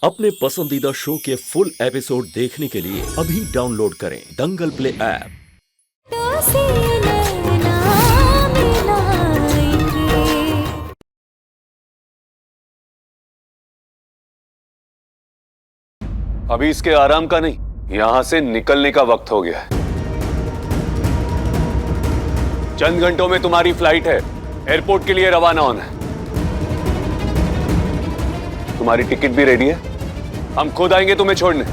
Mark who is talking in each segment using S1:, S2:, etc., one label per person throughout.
S1: अपने पसंदीदा शो के फुल एपिसोड देखने के लिए अभी डाउनलोड करें दंगल प्ले ऐप।
S2: अभी इसके आराम का नहीं, यहां से निकलने का वक्त हो गया है। चंद घंटों में तुम्हारी फ्लाइट है, एयरपोर्ट के लिए रवाना होना है। तुम्हारी टिकट भी रेडी है, हम खुद आएंगे तुम्हें छोड़ने।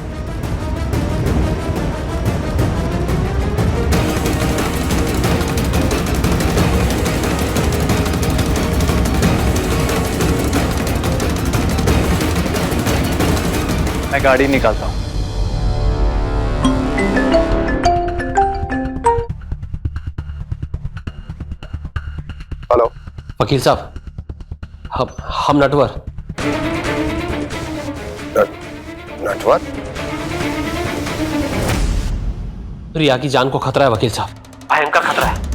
S3: मैं गाड़ी निकालता हूं।
S2: हेलो
S3: वकील साहब, हम नटवर।
S2: नटवर?
S3: रिया की जान को खतरा है वकील साहब, भयंकर खतरा है।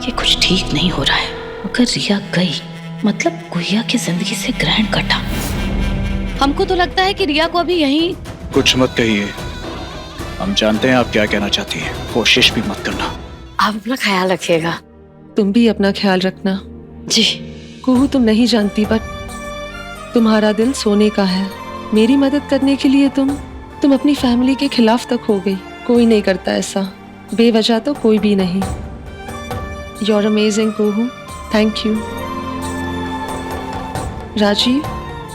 S4: ये कुछ ठीक नहीं हो रहा है। अगर रिया गई मतलब गुहिया की जिंदगी से ग्रहण कटा। हमको तो लगता है कि रिया को अभी यहीं।
S5: कुछ मत कहिए, हम जानते हैं आप क्या कहना चाहती हैं। कोशिश भी मत करना।
S6: आप अपना ख्याल रखिएगा।
S7: तुम भी अपना ख्याल रखना।
S6: जी।
S7: कुहू तुम नहीं जानती, बट तुम्हारा दिल सोने का है। मेरी मदद करने के लिए तुम अपनी फैमिली के खिलाफ तक हो गई। कोई नहीं करता ऐसा, बेवजह तो कोई भी नहीं। You're amazing, Kuhu. Thank you. Rajeev,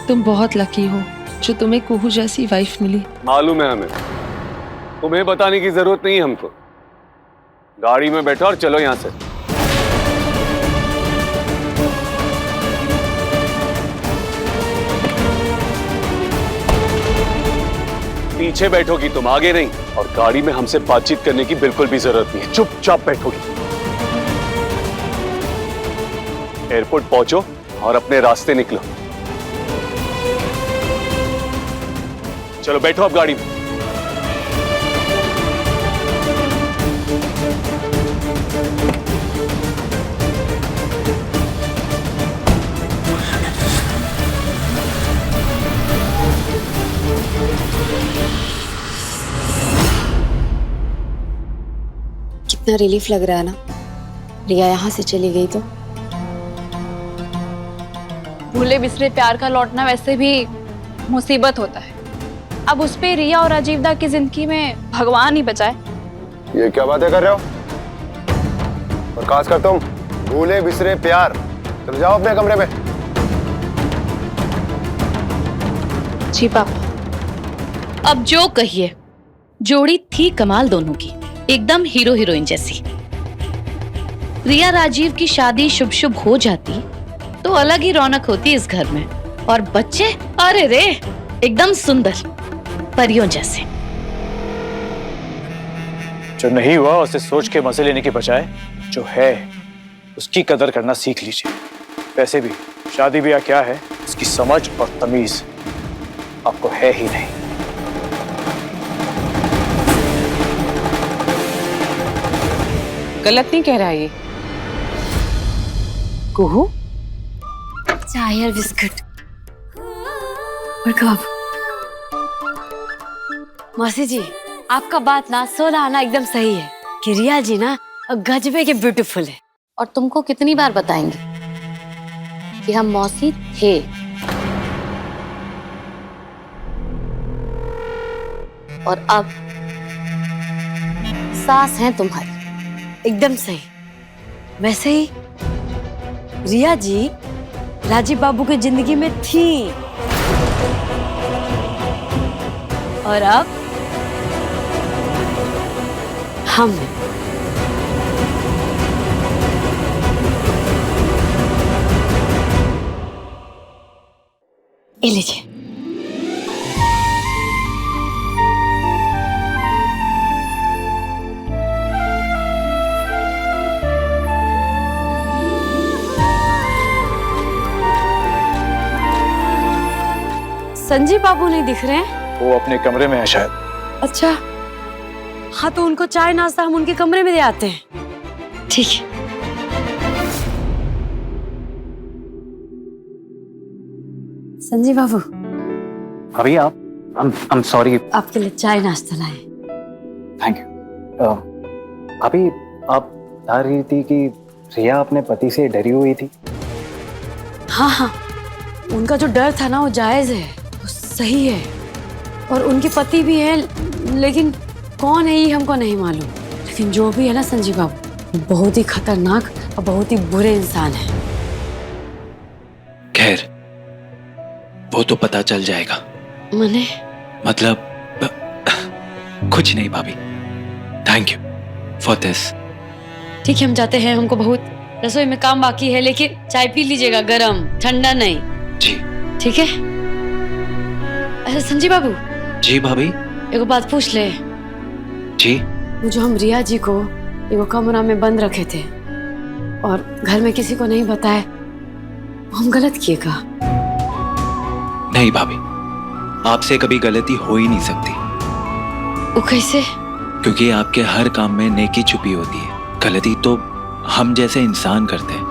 S7: तुम बहुत लकी हो जो तुम्हें कुहू जैसी वाइफ मिली।
S2: मालूम है हमें, तुम्हें बताने की जरूरत नहीं है हमको। गाड़ी में बैठो और चलो यहां से। पीछे बैठोगी तुम, आगे नहीं। और गाड़ी में हमसे बातचीत करने की बिल्कुल भी जरूरत नहीं है, चुपचाप बैठोगी। एयरपोर्ट पहुंचो और अपने रास्ते निकलो। चलो बैठो अब गाड़ी में।
S6: कितना रिलीफ लग रहा है ना, रिया यहाँ से चली गई तो।
S8: भूले बिसरे प्यार का लौटना वैसे भी मुसीबत होता है। अब उस पे रिया और राजीवदा की जिंदगी में भगवान ही बचाए।
S9: ये क्या बातें कर रहे हो? और खासकर तुम, भूले बिसरे प्यार। चलो जाओ अपने कमरे में।
S4: जी पापा। अब जो कहिए, जोड़ी थी कमाल दोनों की, एकदम हीरो हीरोइन जैसी। रिया राजीव की शादी शुभ शुभ हो जाती तो अलग ही रौनक होती इस घर में। और बच्चे, अरे रे, एकदम सुंदर परियों जैसे।
S5: जो नहीं हुआ उसे सोच के मजे लेने के बजाय जो है उसकी कदर करना सीख लीजिए। वैसे भी शादी ब्याह क्या है, इसकी समझ और तमीज आपको है ही नहीं।
S6: गलत नहीं कह रहा ये कुहू। चाय और बिस्कुट और कब। मौसी जी, आपका बात ना सोना आना एकदम सही है कि रिया जी ना गजबे के ब्यूटीफुल है।
S4: और तुमको कितनी बार बताएंगे कि हम मौसी थे। और अब
S6: सास हैं तुम्हारी, एकदम सही। वैसे ही रिया जी राजीव बाबू की जिंदगी में थी और अब हम। ये लीजिए। संजीव बाबू नहीं दिख रहे हैं।
S5: वो अपने कमरे में है शायद।
S6: अच्छा, हाँ तो उनको चाय नाश्ता हम उनके कमरे में दे आते हैं। ठीक है। संजीव बाबू,
S5: अभी आप I'm sorry।
S6: आपके लिए चाय नाश्ता लाए।
S5: Thank you. अभी आप बता रही थी कि रिया अपने पति से डरी हुई थी।
S6: हाँ हाँ, उनका जो डर था ना वो जायज है, वो सही है। और उनके पति भी हैं, लेकिन कौन है ये हमको नहीं मालूम। लेकिन जो भी है ना संजीव बाबू, वो बहुत ही खतरनाक और बहुत ही बुरे इंसान है।
S10: खैर, वो तो पता चल जाएगा।
S6: मने
S10: मतलब कुछ नहीं भाभी। Thank you for this.
S6: ठीक है, हम जाते हैं। हमको बहुत रसोई में काम बाकी है, लेकिन चाय पी लीजिएगा, गरम, ठंडा नहीं।
S10: जी
S6: ठीक है। अरे संजीव बाबू।
S10: जी भाभी।
S6: एगो बात पूछ ले।
S10: जी।
S6: जो हम रिया जी को एगो कमरा में बंद रखे थे और घर में किसी को नहीं बताए, हम गलत किए का?
S10: नहीं भाभी, आपसे कभी गलती हो ही नहीं सकती।
S6: वो कैसे?
S10: क्योंकि आपके हर काम में नेकी छुपी होती है। गलती तो हम जैसे इंसान करते हैं,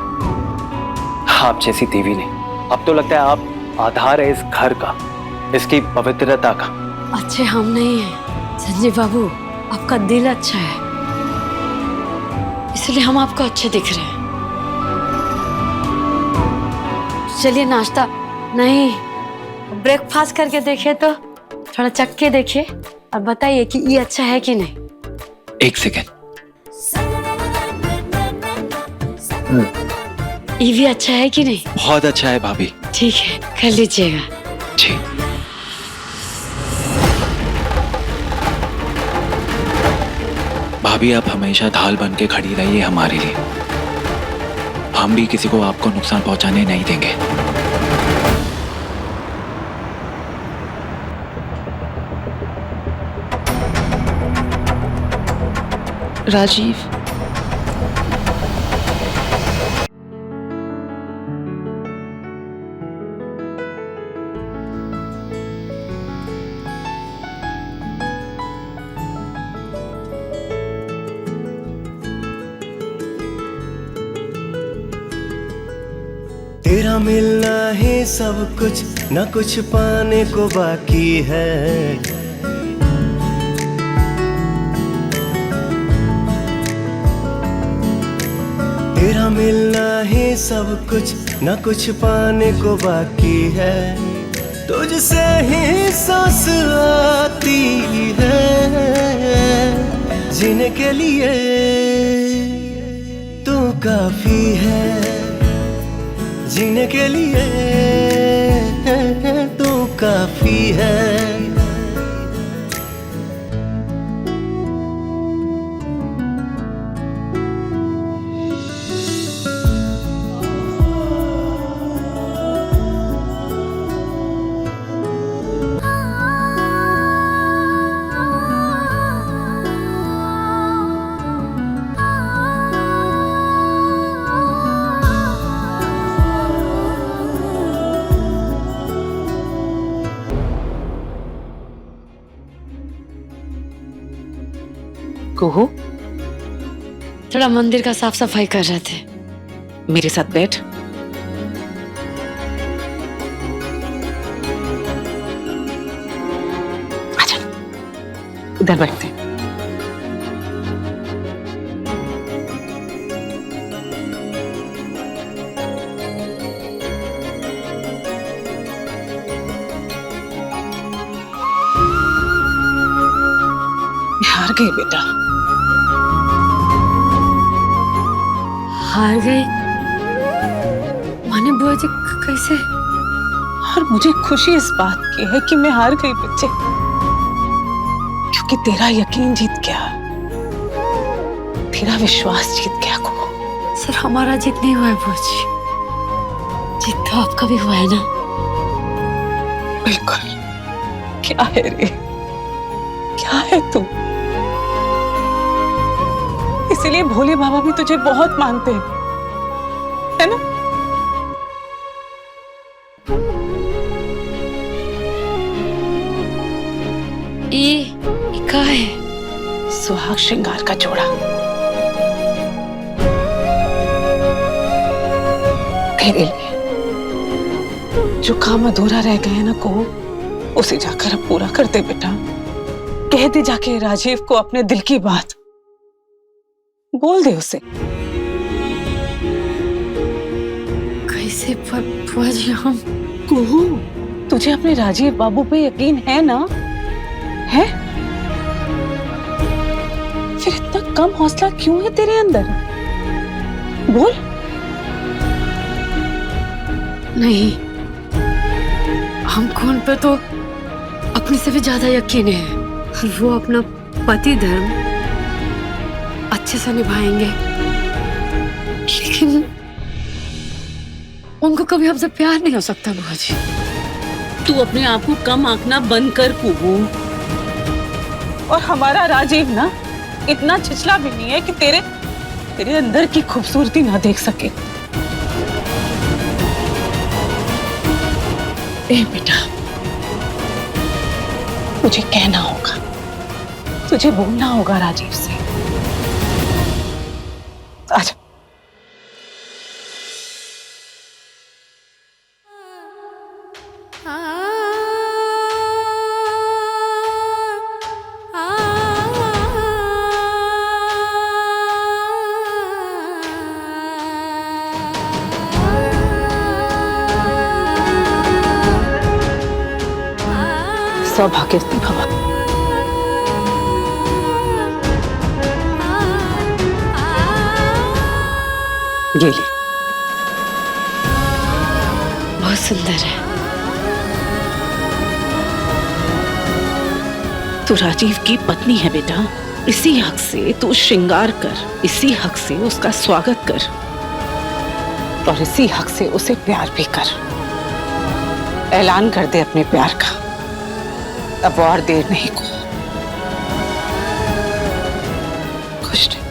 S5: आप जैसी देवी नहीं। अब तो लगता है आप आधार है इस घर का, इसकी पवित्रता का।
S6: अच्छे हम नहीं हैं संजीव बाबू, आपका दिल अच्छा है, इसलिए हम आपको अच्छे दिख रहे हैं। चलिए नाश्ता नहीं, ब्रेकफास्ट करके देखिए, तो थोड़ा चख के देखिए और बताइए कि ये अच्छा है कि नहीं।
S10: एक सेकेंड।
S6: ये भी अच्छा है कि नहीं?
S10: बहुत अच्छा है भाभी।
S6: ठीक है, कर लीजिएगा।
S10: जी। भाभी, आप हमेशा ढाल बन के खड़ी रहिए हमारे लिए। हम भी किसी को आपको नुकसान पहुंचाने नहीं देंगे।
S7: राजीव,
S11: तेरा मिलना है सब कुछ, न कुछ पाने को बाकी है। तेरा मिलना है सब कुछ, न कुछ पाने को बाकी है। तुझसे ही सांस आती है, जीने के लिए तू काफी है। जीने के लिए तू काफी है।
S7: कुहू,
S6: थोड़ा मंदिर का साफ सफाई कर रहे थे।
S7: मेरे साथ बैठ। आजा, इधर बैठते हैं। हार गई बेटा।
S6: हार गई? माने बुआ जी कैसे?
S7: और मुझे खुशी इस बात की है कि मैं हार गई बच्चे, क्योंकि तेरा यकीन जीत गया, तेरा विश्वास जीत गया को।
S6: सर हमारा जीत नहीं हुआ है बुआ जी, जीत तो आपका भी हुआ है ना।
S7: बिल्कुल। क्या है रे, क्या है तू? इसीलिए भोले बाबा भी तुझे बहुत मानते हैं, है ना?
S6: ये क्या है?
S7: सुहाग श्रृंगार का जोड़ा। तेरे लिए जो काम अधूरा रह गए ना को, उसे जाकर अब पूरा कर दे बेटा। कह दे जाके राजीव को अपने दिल की बात, बोल दे उसे।
S6: कैसे बुआ जी हम?
S7: कुहू, तुझे अपने राजीव बाबू पे यकीन है ना? है? फिर इतना कम हौसला क्यों है तेरे अंदर? बोल।
S6: नहीं, हम कौन पे तो अपने से भी ज्यादा यकीन है, और वो अपना पति धर्म अच्छे से निभाएंगे। लेकिन उनको कभी हमसे प्यार नहीं हो सकता बुआ जी।
S7: तू अपने आप को कम आंकना बंद कर कुहू। और हमारा राजीव ना इतना छिछला भी नहीं है कि तेरे अंदर की खूबसूरती ना देख सके। ए बेटा, तुझे कहना होगा, तुझे बोलना होगा राजीव से। आजा। सौभाग्यवती भव। ये ले।
S6: बहुत सुंदर है।
S7: तू राजीव की पत्नी है बेटा, इसी हक से तू श्रृंगार कर, इसी हक से उसका स्वागत कर, और इसी हक से उसे प्यार भी कर। ऐलान कर दे अपने प्यार का, अब और देर नहीं को। खुश रह।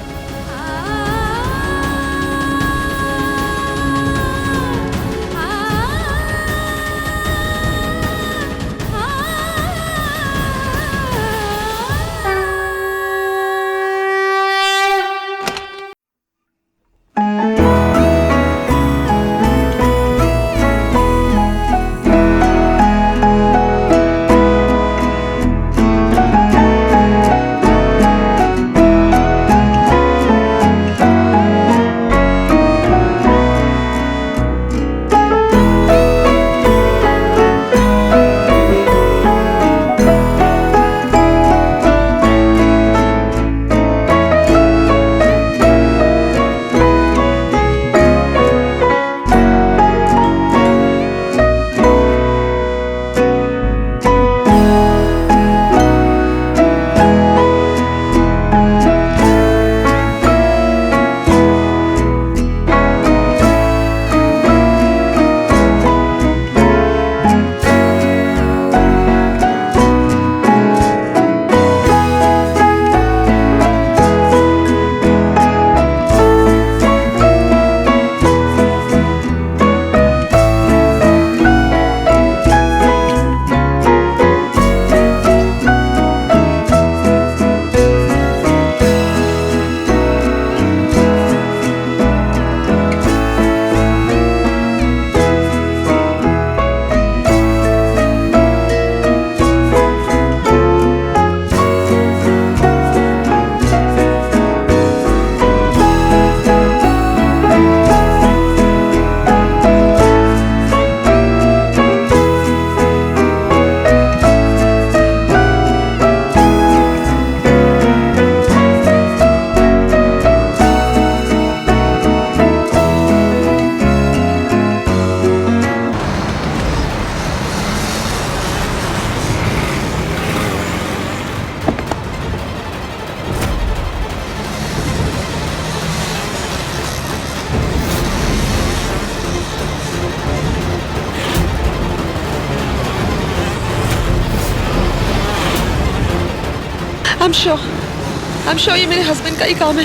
S7: I'm sure ये मेरे हस्बैंड का ही काम है।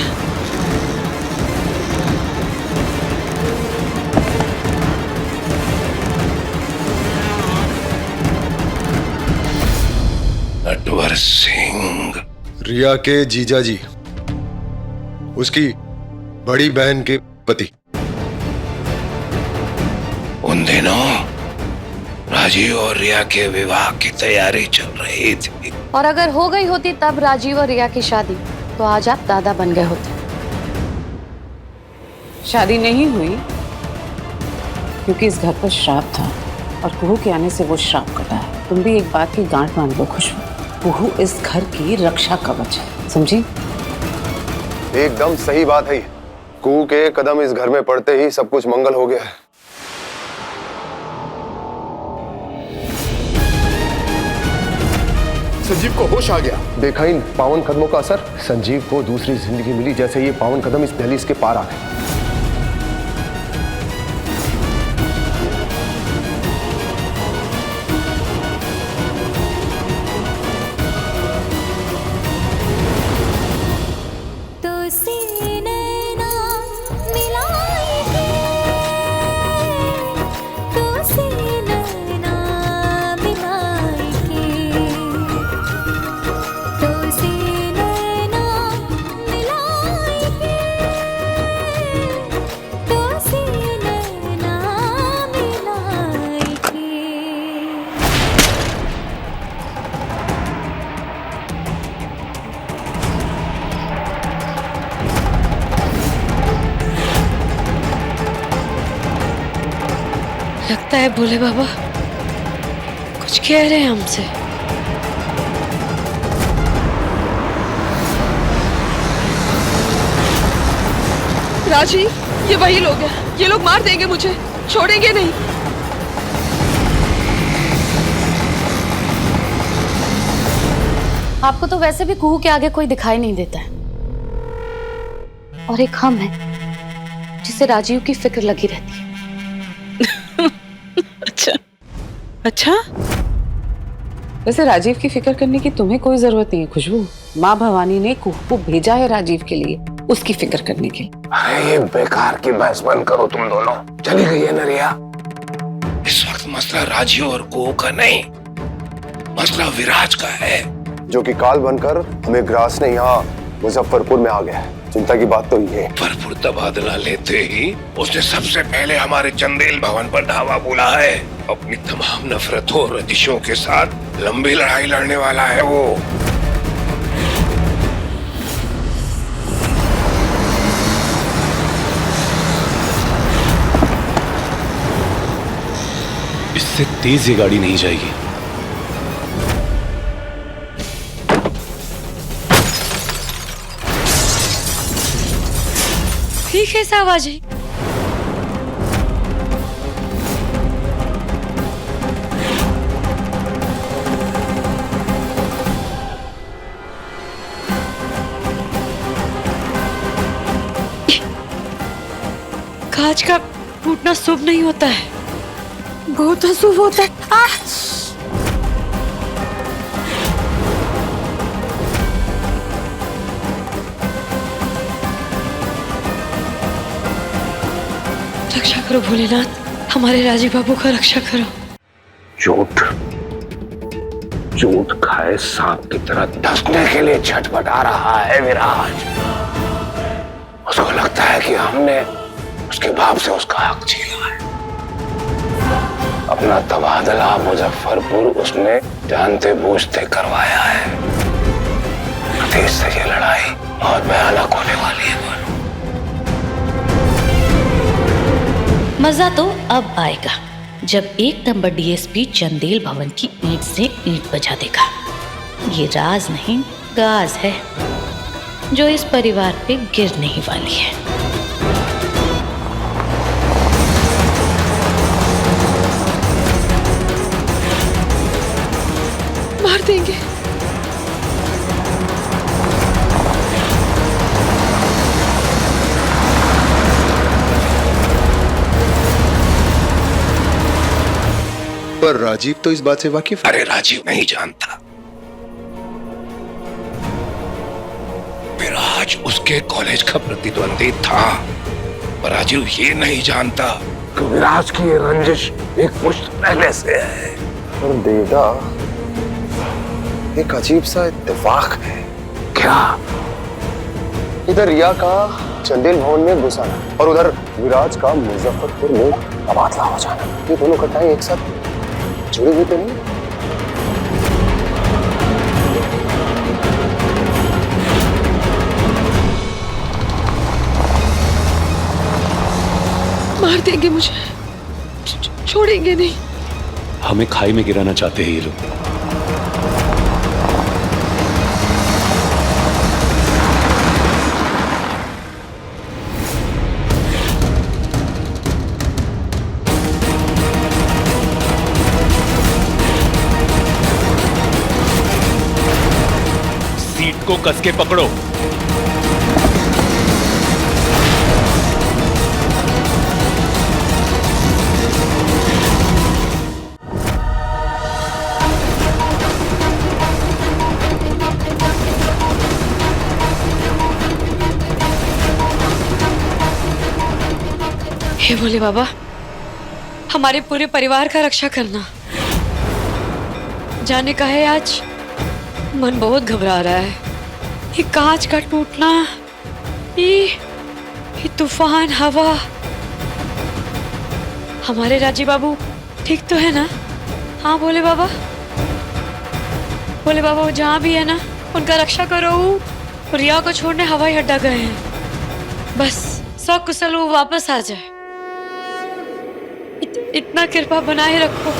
S12: नटवर सिंह,
S9: रिया के जीजा जी, उसकी बड़ी बहन के पति।
S12: उन दिनों राजीव और रिया के विवाह की तैयारी चल रही थी।
S6: और अगर हो गई होती तब राजीव और रिया की शादी, तो आज आप दादा बन गए होते।
S13: शादी नहीं हुई क्योंकि इस घर पर श्राप था और कुहू के आने से वो श्राप कटा है। तुम भी एक बात की गांठ बांध लो खुशबू, कुहू इस घर की रक्षा कवच है, समझी?
S9: एकदम सही बात है। कुहू के कदम इस घर में पड़ते ही सब कुछ मंगल हो गया है। संजीव को होश आ गया। देखा इन पावन कदमों का असर। संजीव को दूसरी जिंदगी मिली जैसे ये पावन कदम इस दहलीज के पार आ गए।
S6: लगता है भोले बाबा कुछ कह रहे हैं हमसे।
S7: राजीव, ये वही लोग हैं। ये लोग मार देंगे मुझे, छोड़ेंगे नहीं।
S4: आपको तो वैसे भी कुहू के आगे कोई दिखाई नहीं देता है, और एक हम है जिसे राजीव की फिक्र लगी रहती है।
S13: अच्छा, वैसे राजीव की फिक्र करने की तुम्हें कोई जरूरत नहीं है खुशबू। माँ भवानी ने कुहू को भेजा है राजीव के लिए, उसकी फिक्र करने के लिए।
S12: अरे ये बेकार की बहस बंद करो तुम दोनों। चली गई है ना रिया। इस वक्त मसला राजीव और कुहू का नहीं, मसला विराज का है,
S9: जो कि काल बनकर हमें ग्रास ने यहाँ मुजफ्फरपुर में आ गया है। चिंता की बात तो ये है।
S12: भरपूर तबादला लेते ही उसने सबसे पहले हमारे चंदेल भवन पर धावा बोला है। अपनी तमाम नफरतों और रजिशों के साथ लंबी लड़ाई लड़ने वाला है वो।
S2: इससे तेज ये गाड़ी नहीं जाएगी।
S6: ठीक है साहब, आ जाइए। कांच का टूटना शुभ नहीं होता है, बहुत अशुभ होता है। रक्षा करो भोलेनाथ, हमारे राजीव बाबू का रक्षा करो।
S12: चोट खाए सांप की तरह धंसने के लिए छटपटा रहा है विराज। उसको लगता है कि हमने उसके बाप से उसका हक छीना है। अपना तबादला मुजफ्फरपुर उसने जानते बूझते करवाया है। अतीत से ये लड़ाई बहुत भयानक होने वाली है।
S4: मजा तो अब आएगा जब 1 नंबर डीएसपी चंदेल भवन की ईंट से ईंट बजा देगा। ये राज नहीं, गाज है जो इस परिवार पे गिरने ही वाली है।
S7: मार देंगे।
S9: पर राजीव तो इस बात से वाकिफ है।
S12: अरे राजीव नहीं जानता। विराज उसके कॉलेज का प्रतिद्वंदी था, पर राजीव ये नहीं जानता कि विराज की ये रंजिश एक मुश्त पहले से है।
S9: पर देवदा, एक अजीब सा इत्तेफाक है।
S12: क्या?
S9: इधर रिया का चंदेल भवन में घुसाना और उधर विराज का मुजफ्फरपुर में तबादला हो जाना, ये दोनों घटनाएं एक साथ जुड़ी हुई तो नहीं?
S7: मार देंगे मुझे, छोड़ेंगे नहीं।
S2: हमें खाई में गिराना चाहते हैं ये लोग। सीट को कस के पकड़ो।
S6: हे भोले बाबा, हमारे पूरे परिवार का रक्षा करना। जाने का है आज, मन बहुत घबरा रहा है। ये कांच का टूटना, ये तूफान, हवा। हमारे राजी बाबू ठीक तो है ना? हाँ भोले बाबा, भोले बाबा वो जहाँ भी है ना, उनका रक्षा करो। रिया को छोड़ने हवाई अड्डा गए हैं, बस सकुशल वो वापस आ जाए, इतना कृपा बनाए रखो।